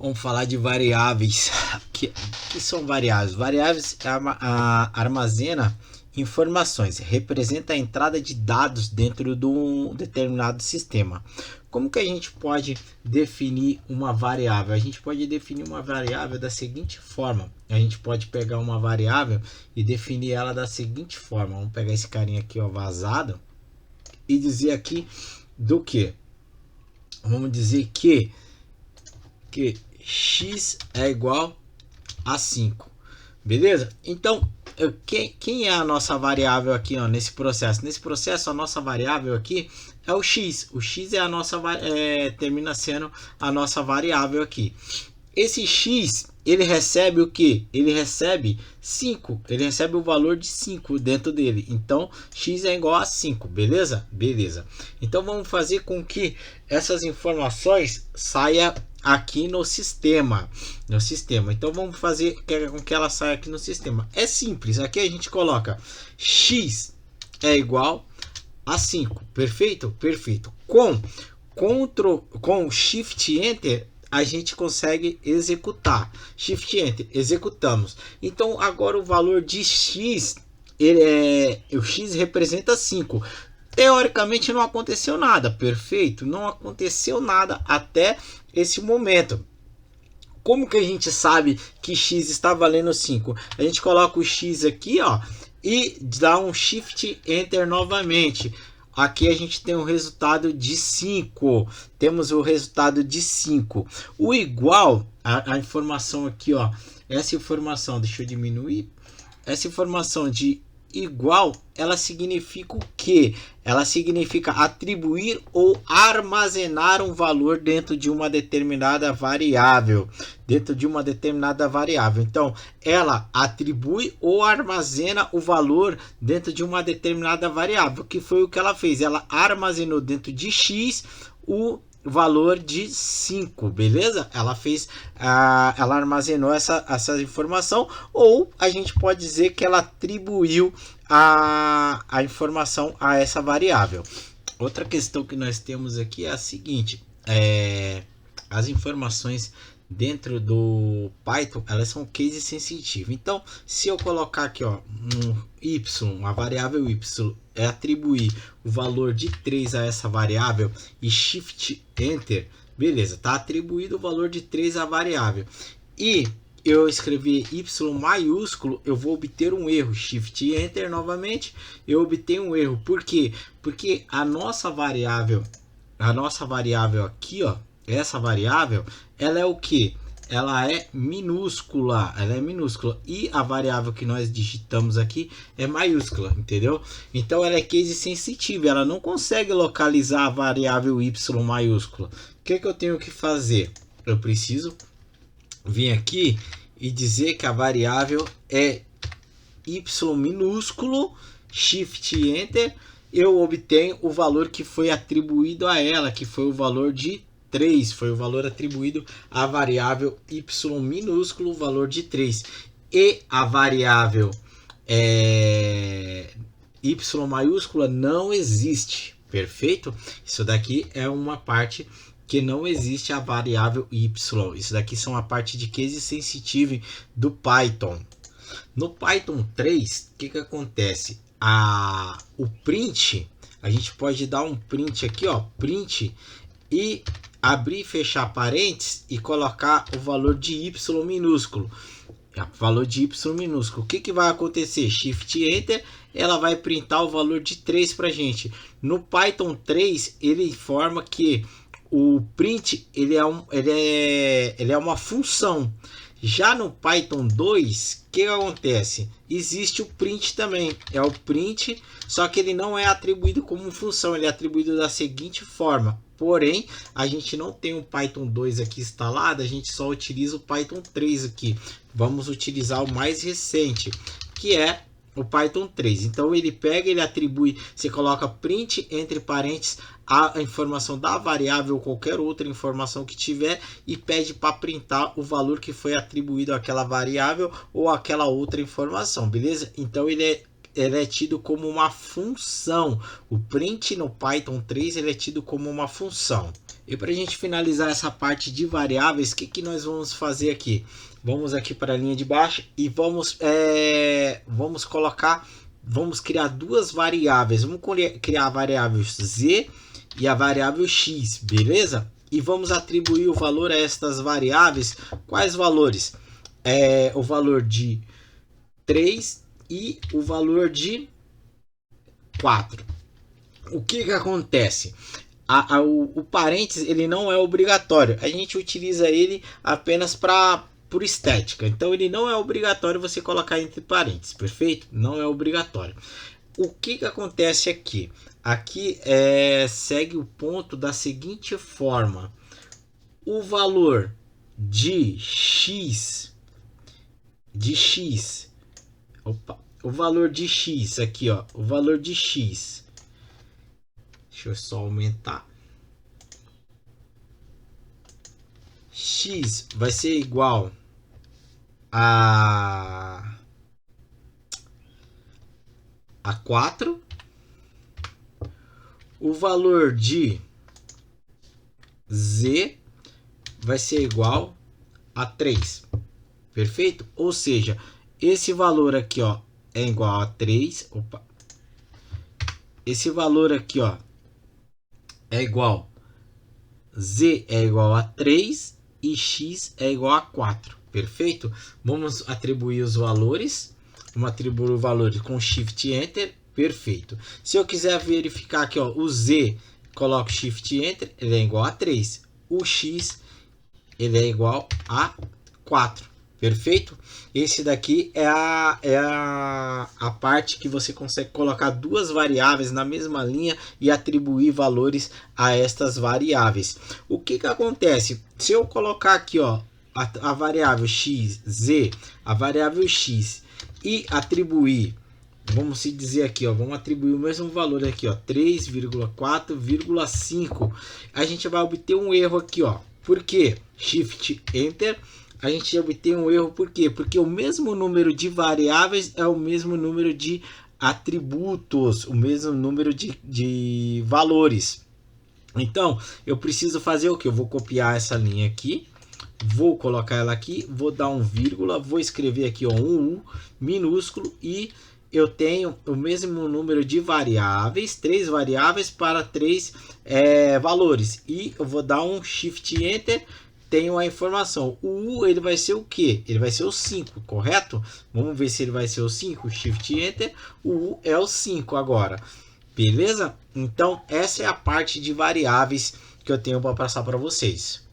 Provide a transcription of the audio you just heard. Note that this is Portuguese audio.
Vamos falar de variáveis. Que são variáveis? Variáveis armazena informações, representa a entrada de dados dentro de um determinado sistema. Como que a gente pode definir uma variável? A gente pode definir uma variável da seguinte forma. A gente pode pegar uma variável e definir ela da seguinte forma. Vamos pegar esse carinha aqui, ó, vazado, e dizer aqui do que? Vamos dizer que x é igual a 5, beleza? Então, quem é a nossa variável aqui, ó, nesse processo? Nesse processo, a nossa variável aqui é o x. O x é a nossa, termina sendo a nossa variável aqui. Esse x, ele recebe o que? Ele recebe 5. Ele recebe o valor de 5 dentro dele. Então, x é igual a 5, beleza? Beleza. Então, vamos fazer com que essas informações saiam aqui no sistema. Então, vamos fazer com que ela saia aqui no sistema. É simples. Aqui a gente coloca x é igual a 5. Perfeito? Perfeito. Com Shift Enter, a gente consegue executar. Shift Enter, executamos. Então, agora o valor de x, o x representa 5. Teoricamente não aconteceu nada, perfeito? Não aconteceu nada até esse momento. Como que a gente sabe que x está valendo 5? A gente coloca o x aqui, ó, e dá um Shift Enter novamente. Aqui a gente tem o resultado de 5. Temos o resultado de 5. O igual, a informação aqui, ó, essa informação, deixa eu diminuir. Essa informação de igual, ela significa o quê? Ela significa atribuir ou armazenar um valor dentro de uma determinada variável. Então, ela atribui ou armazena o valor dentro de uma determinada variável, que foi o que ela fez. Ela armazenou dentro de x o valor de 5, beleza? Ela armazenou essa informação, ou a gente pode dizer que ela atribuiu a informação a essa variável. Outra questão que nós temos aqui é a seguinte: as informações dentro do Python, elas são case sensitive. Então, se eu colocar aqui, ó, uma variável y, atribuir o valor de 3 a essa variável e Shift Enter, beleza, tá atribuído o valor de 3 à variável. E eu escrever y maiúsculo, eu vou obter um erro. Shift Enter novamente, eu obtenho um erro. Por quê? Porque a nossa variável aqui, ó, essa variável, ela é o que? Ela é minúscula, e a variável que nós digitamos aqui é maiúscula, entendeu? Então ela é case sensitive, ela não consegue localizar a variável y maiúscula. O que eu tenho que fazer? Eu preciso vir aqui e dizer que a variável é y minúsculo, Shift Enter, eu obtenho o valor que foi atribuído a ela, que foi o valor de 3, foi o valor atribuído à variável y minúsculo, o valor de 3. E a variável y maiúscula não existe, perfeito? Isso daqui é uma parte que não existe, a variável y. Isso daqui são a parte de case sensitive do Python. No Python 3, o que acontece? O print, a gente pode dar um print aqui, ó, print, e abrir e fechar parênteses e colocar o valor de y minúsculo. O que vai acontecer? Shift Enter, ela vai printar o valor de 3 para gente. No Python 3, ele informa que o print ele é uma função. Já no Python 2, o que acontece? Existe o print também, é o print, só que ele não é atribuído como função, ele é atribuído da seguinte forma. Porém, a gente não tem o Python 2 aqui instalado, a gente só utiliza o Python 3 aqui. Vamos utilizar o mais recente, que é o Python 3. Então ele pega, ele atribui, você coloca print entre parênteses a informação da variável ou qualquer outra informação que tiver e pede para printar o valor que foi atribuído àquela variável ou àquela outra informação, beleza? Então ele é tido como uma função. O print no Python 3 ele é tido como uma função. E para a gente finalizar essa parte de variáveis, o que nós vamos fazer aqui? Vamos aqui para a linha de baixo e vamos criar duas variáveis. Vamos criar a variável z e a variável x, beleza? E vamos atribuir o valor a estas variáveis. Quais valores? O valor de 3 e o valor de 4. O que acontece? O parênteses ele não é obrigatório. A gente utiliza ele apenas por estética. Então ele não é obrigatório você colocar entre parênteses, perfeito? Não é obrigatório. O que acontece aqui? Aqui segue o ponto da seguinte forma: o valor de x, o valor de x aqui, ó, o valor de x. Deixa eu só aumentar. X vai ser igual a 4. O valor de z vai ser igual a 3. Perfeito? Ou seja, esse valor aqui, ó, é igual a 3. Opa. Esse valor aqui, ó, é igual. Z é igual a 3 e x é igual a 4. Perfeito? Vamos atribuir os valores. Vamos atribuir o valor com Shift Enter. Perfeito. Se eu quiser verificar aqui, ó, o Z, coloco Shift Enter, ele é igual a 3. O X, ele é igual a 4. Perfeito? Esse daqui é a parte que você consegue colocar duas variáveis na mesma linha e atribuir valores a estas variáveis. O que acontece? Se eu colocar aqui, ó, a variável x, z, a variável x e atribuir, vamos se dizer aqui, ó, vamos atribuir o mesmo valor aqui, ó, 3,4,5, a gente vai obter um erro aqui, ó. Por quê? Shift Enter. A gente obtém um erro, por quê? Porque o mesmo número de variáveis é o mesmo número de atributos, o mesmo número de valores. Então, eu preciso fazer o que? Eu vou copiar essa linha aqui, vou colocar ela aqui, vou dar um vírgula, vou escrever aqui, ó, um U minúsculo, e eu tenho o mesmo número de variáveis, 3 variáveis para 3 valores. E eu vou dar um Shift Enter, tenho a informação. O U, ele vai ser o quê? Ele vai ser o 5, correto? Vamos ver se ele vai ser o 5. Shift Enter. O U é o 5 agora. Beleza? Então, essa é a parte de variáveis que eu tenho para passar para vocês.